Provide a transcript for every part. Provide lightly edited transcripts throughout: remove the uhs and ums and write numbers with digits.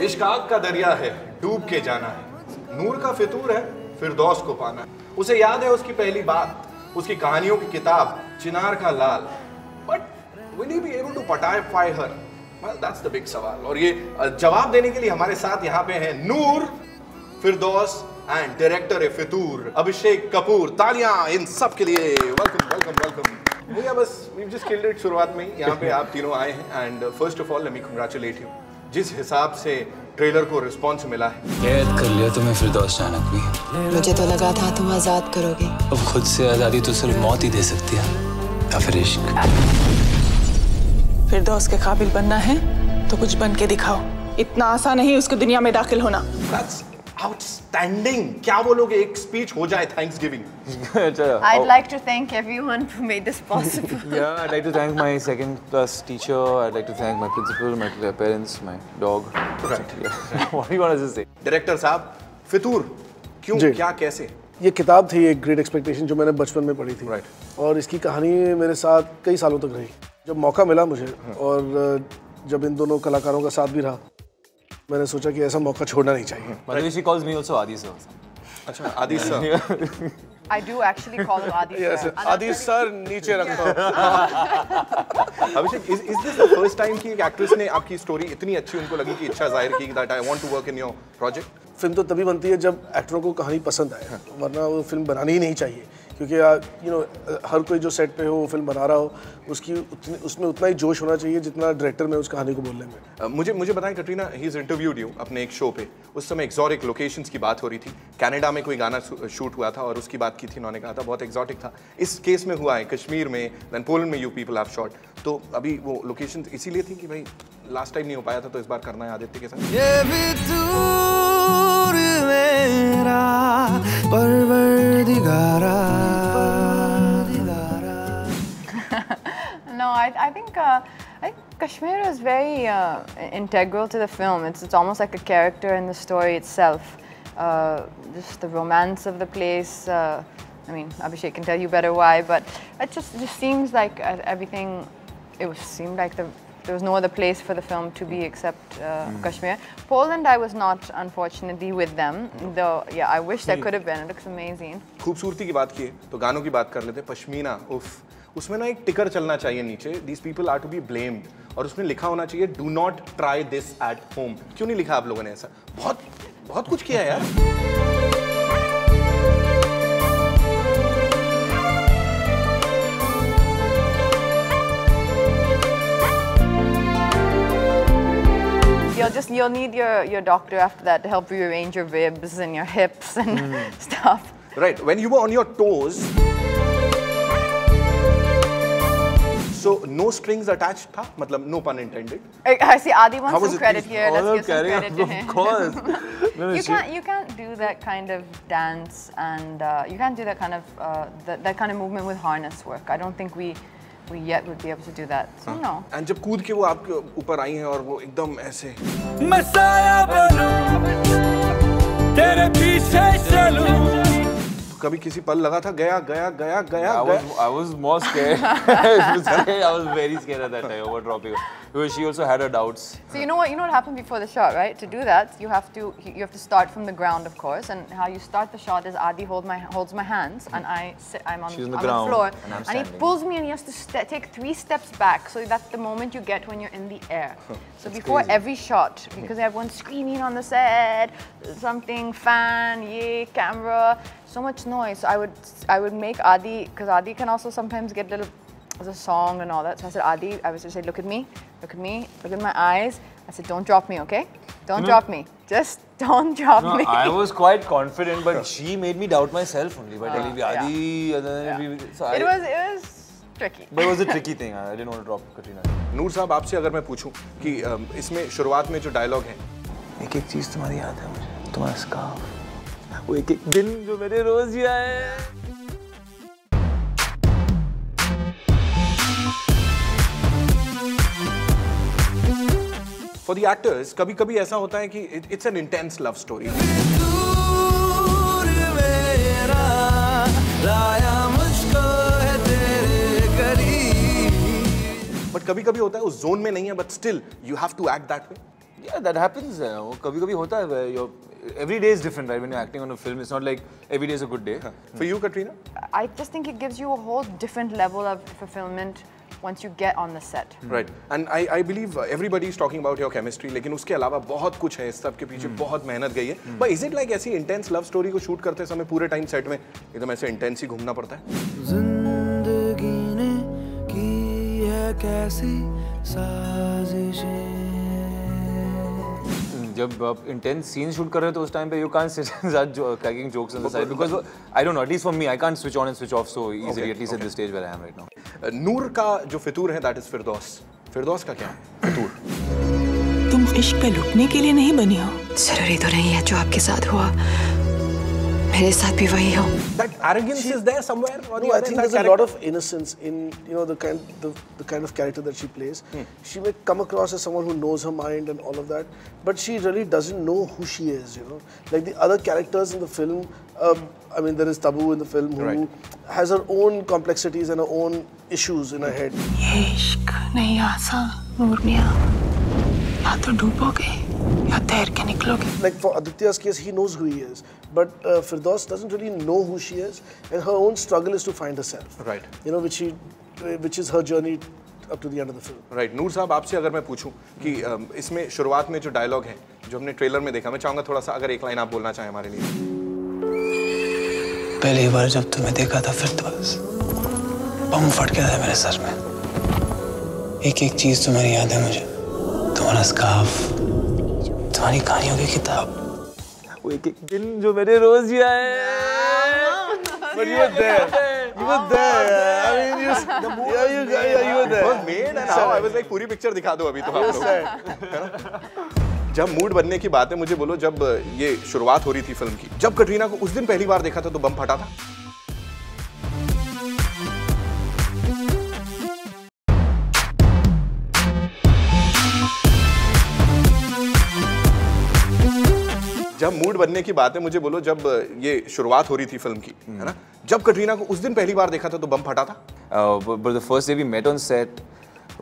इश्क आग का दरिया है, डूब के जाना है। नूर का फितूर है, फिरदौस को पाना है। उसे याद है उसकी पहली बात, उसकी कहानियों की किताब Chinar ka Lal. But will he be able to pacify her? Well, that's the big सवाल। और ये जवाब देने के लिए हमारे साथ यहाँ पे हैं नूर, फिरदौस एंड डायरेक्टर फितूर अभिषेक कपूर। तालियां इन सब के लिए। Welcome welcome welcome. भैया बस we've just killed it शुरुआत में ही यहाँ पे आप तीनों आए हैं and first of all let me congratulate you. जिस हिसाब से ट्रेलर को रिस्पॉन्स मिला है। कैद कर लिया तुम्हें फिरदौस चाणक भी। मुझे तो लगा था तुम आजाद करोगे। अब खुद से आजादी तो सिर्फ मौत ही दे सकती है, या फिर इश्क। फिरदौस के काबिल बनना है तो कुछ बन के दिखाओ। इतना आसान नहीं उसको दुनिया में दाखिल होना। That's outstanding। क्या बोलोगे एक स्पीच हो जाए Thanksgiving? I'd like to thank everyone who made this possible. Yeah, I'd like to thank my second class teacher. I'd like to thank my principal, my parents, my dog. Right. What do you want to say? Director साहब, फितूर क्यों, क्या, कैसे? ये किताब थी एक great expectation जो मैंने बचपन में पढ़ी थी। Right. और इसकी कहानी मेरे साथ कई सालों तक रही। जब मौका मिला मुझे और जब इन दोनों कलाकारों का साथ भी रहा, मैंने सोचा कि ऐसा मौका छोड़ना नहीं चाहिए। By the way, she calls me also Adi sir. अच्छा, आदि sir. I do actually call him Adi sir. आदि सर नीचे रखो। अभिषेक, is this the first time कि एक एक्ट्रेस ने आपकी स्टोरी इतनी अच्छी उनको लगी कि इच्छा जाहिर की that I want to work in your project? Film तो तभी बनती है जब एक्टरों को कहानी पसंद आए, वरना वो फिल्म बनानी ही नहीं चाहिए। क्योंकि यू नो हर कोई जो सेट पे हो वो फिल्म बना रहा हो, उसमें उतना ही जोश होना चाहिए जितना डायरेक्टर में उस कहानी को बोलने में। मुझे बताएं Katrina, he is interviewed you अपने एक शो पे। उस समय एक्सोटिक लोकेशंस की बात हो रही थी। कनाडा में कोई गाना शूट हुआ था और उसकी बात की थी, उन्होंने कहा था बहुत एक्सोटिक था। इस केस में हुआ है कश्मीर में, देन पोलैंड में यू पीपल हैव शॉट। तो अभी वो लोकेशंस इसीलिए थी कि भाई लास्ट टाइम नहीं हो पाया था तो इस बार करना है आदित्य के साथ। ये भी दूर मेरा परवरदिगारा। No, I think Kashmir is very integral to the film. It's almost like a character in the story itself. Just the romance of the place. I mean, Abhishek can tell you better why, but it just seems like everything. Seemed like there was no other place for the film to be except Kashmir. Poland, I was not, unfortunately, with them. Though, yeah, I wish there could have been. It looks amazing. खूबसूरती की बात की तो गानों की बात कर लेते हैं। पश्मीना, उफ, उसमें ना एक टिकर चलना चाहिए नीचे, these people are to be blamed, और उसमें लिखा होना चाहिए do not try this at home। क्यों नहीं लिखा आप लोगों ने ऐसा? बहुत कुछ किया है यार। You'll need your doctor after that to help rearrange your ribs and your hips and stuff. Right, when you were on your toes, so no strings attached था, मतलब no pun intended. I see Adi wants some credit here. Let's give some credit to him. Of course. You can't do that kind of dance and you can't do that kind of movement with harness work. I don't think we yet would be able to do that. So no. And जब कूद के वो आपके ऊपर आई हैं और वो एकदम ऐसे मैं साया बनूं, तेरे पीछे चलूं। कभी किसी पल लगा था गया। I was more scared. I was very scared at that time about dropping her. Because she also had her doubts. So you know what happened before the shot, right? To do that, you have to start from the ground, of course. And how you start the shot is Adi holds my hands, and I'm on the floor, and he pulls me, and he has to take 3 steps back. So that's the moment you get when you're in the air. So before every shot, because everyone's screaming on the set, something, fan, camera, so much noise. So I would make Adi, because Adi can also sometimes get a little. As a song and all that. So I said, Adi, I was just say, look at me, look at my eyes. I said, don't drop me, okay? Don't drop me. Just don't drop me. I was quite confident, but she made me doubt myself only by telling me, Adi, and then so it was tricky. But it was a tricky thing. I didn't want to drop Katrina. नूर साहब, आपसे अगर मैं पूछूं कि इसमें शुरुआत में जो डायलॉग है, एक चीज तुम्हारी याद है मुझे, तुम्हारा स्कार्फ, वो एक दिन जो मैंने रोज जिया है। For the actors, कभी-कभी ऐसा होता है कि it's an intense love story. But कभी-कभी होता है उस जोन में नहीं है, but still you have to act that way. Yeah, that happens. कभी-कभी होता है. Every day is different, right? When you're acting on a film, it's not like every day is a good day. For you, Katrina? I just think it gives you a whole different level of fulfillment once you get on the set. Right. And I believe everybody is talking about your chemistry, लेकिन उसके अलावा बहुत कुछ है इस सब के पीछे बहुत मेहनत गई है. But is it like ऐसी intense love story को shoot करते समय पूरे टाइम सेट में एकदम ऐसे intense ही घूमना पड़ता है? जिंदगी ने की है कैसी साजिशें. जब आप intense scenes shoot कर रहे हो तो उस time पे you can't sit and start cracking jokes on the side because I don't know, at least for me I can't switch on and switch off so easily, at least at this stage where I am right now. नूर का जो फितूर है that is फिरदौस. फिरदौस का क्या है? फितूर. तुम इश्क पे लुटने के लिए नहीं बनी हो. जरूरी तो नहीं है जो आपके साथ हुआ मेरे साथ भी वही हो. That arrogance is there somewhere. No, I think there's a lot of innocence in the kind of character that she plays. She may come across as someone who knows her mind and all of that, but she really doesn't know who she is. Like the other characters in the film. I mean, there is Tabu in the film who has her own complexities and her own issues in her head. ये इश्क नहीं आसान नूर मियां. या तो डूबोगे या तैर के निकलोगे. Like for Aditya's case, he knows who he is, but Firdaus doesn't really know who she is, and her own struggle is to find herself. Right. Which is her journey up to the end of the film. Right. नूर साहब आपसे अगर मैं पूछूं कि इसमें शुरुआत में जो डायलॉग है जो हमने ट्रेलर में देखा, मैं चाहूंगा थोड़ा सा अगर एक लाइन आप बोलना चाहें हमारे लिए. पहली बार जब तुम्हें देखा था फिरदौस, बम फट गया था मेरे सर में. एक एक चीज तुम्हारी याद है मुझे. तुम्हारा स्कार्फ, तुम्हारी कहानियों की किताब, वो एक एक दिन जो मैंने रोज जिया है. But you were there. You were there. I mean, you were there. Was made and how I was like पूरी पिक्चर दिखा दो अभी तो आप लोग. जब मूड बनने की बात है मुझे बोलो, जब ये शुरुआत हो रही थी फिल्म की, जब कटरीना को उस दिन पहली बार देखा था तो बम फटा था? जब मूड बनने की बात है मुझे बोलो, जब ये शुरुआत हो रही थी फिल्म की, है ना, जब कटरीना को उस दिन पहली बार देखा था तो बम फटा था? But the first day we met on set,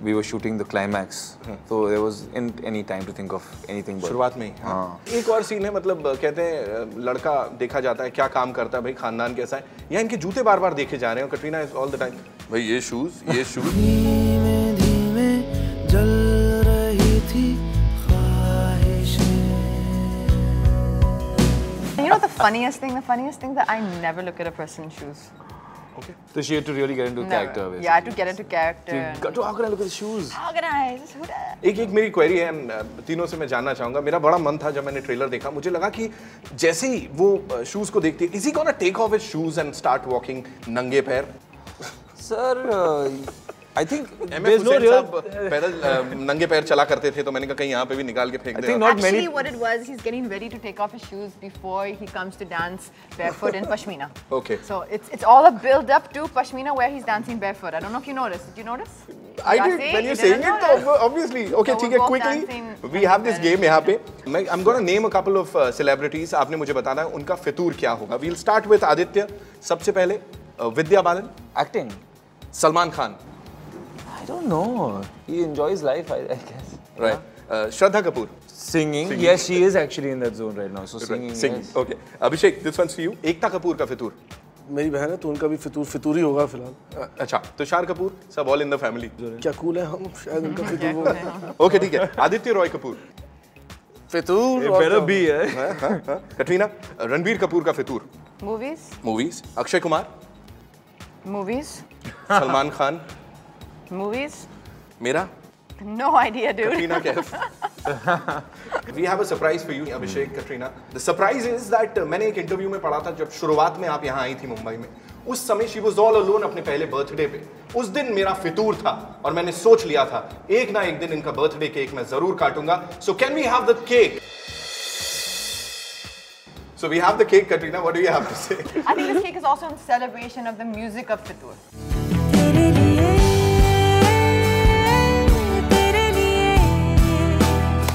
we were shooting the climax, so there wasn't any time to think of anything but शुरुआत में ही. हाँ. एक और सीन है, मतलब कहते हैं लड़का देखा जाता है क्या काम करता है, भाई खानदान कैसा है, या इनके जूते बार बार देखे जा रहे हैं. Katrina is all the time भाई ये शूज. धीमे धीमे जल रही थी ख्वाहिशें. You know the funniest thing? The funniest thing that I never look at a person's shoes. Okay. so she had to really get into character. Never. Yeah, I had to get into character. How can I look at the shoes? How can I? Just who does? एक मेरी query है, तीनों से मैं जानना चाहूंगा. मेरा बड़ा मन था जब मैंने ट्रेलर देखा, मुझे लगा कि जैसे ही वो शूज को देखती है, is he gonna take off his shoes and start walking नंगे पैर? Sir, I think there's no real पैदल नंगे पैर चला करते थे, तो मैंने कहा कहीं यहाँ पे भी निकाल के फेंक दे. Actually, what it was, he's getting ready to take off his shoes before he comes to dance barefoot in Pashmina. Okay. So it's all a build up to Pashmina where he's dancing barefoot. I don't know if you noticed. Did you notice? I did. When you're saying it, तो obviously. Okay, ठीक है. Quickly, we have this game यहाँ पे. I'm gonna name a couple of celebrities. आपने मुझे बताना है उनका फितूर क्या होगा. We'll start with Aditya. सबसे पहले Vidya Balan. acting. Salman Khan. I don't know. He enjoys life, I guess. Right. Shraddha Kapoor. Singing. Yes, she is actually in that zone right now. So singing. Yes. Okay. Abhishek, this one's for you. Ekta Kapoor का फितूर. मेरी बहन है तो उनका भी फितूर ही होगा फिलहाल. अच्छा. तुषार कपूर, सब all in the family. क्या कूल है हम, शायद उनका फितूर होगा. Okay, ठीक है. आदित्य रॉय कपूर. फितूर. Better be है. कटरीना. रणबीर कपूर का फितूर. Movies. Movies. Akshay Kumar. Movies. Salman Khan. Movies. मेरा. No idea, dude. Katrina Kaif. We have a surprise for you, Abhishek, Katrina. The surprise is that मैंने एक इंटरव्यू में पढ़ा था जब शुरुआत में आप यहाँ आई थी मुंबई में. उस समय she was all alone अपने पहले बर्थडे पे. उस दिन मेरा फितूर था और मैंने सोच लिया था एक ना एक दिन इनका बर्थडे केक मैं जरूर काटूंगा. So can we have the cake? So we have the cake, Katrina. What do you have to say? I think this cake is also in celebration of the music of Fitur.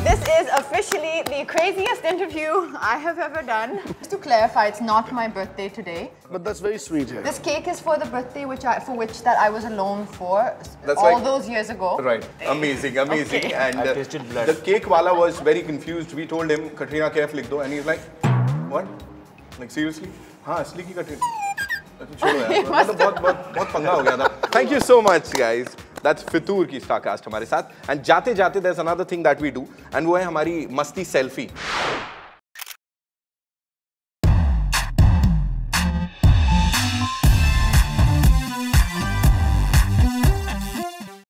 This is officially the craziest interview I have ever done. Just to clarify, it's not my birthday today. But that's very sweet. Yeah. This cake is for the birthday for which that I was alone for That's all like- those years ago. Right. Amazing. Okay. And I tasted blood. the cake wala was very confused. We told him, Katrina Kaif likh do, and he's like, what? Like seriously? हाँ, असली की Katrina. छोड़ो यार. मतलब बहुत पंगा हो गया था. Thank you so much, guys. That's फितूर की स्टारकास्ट हमारे साथ. And जाते जाते there's another thing that we do, and वो है हमारी मस्ती सेल्फी.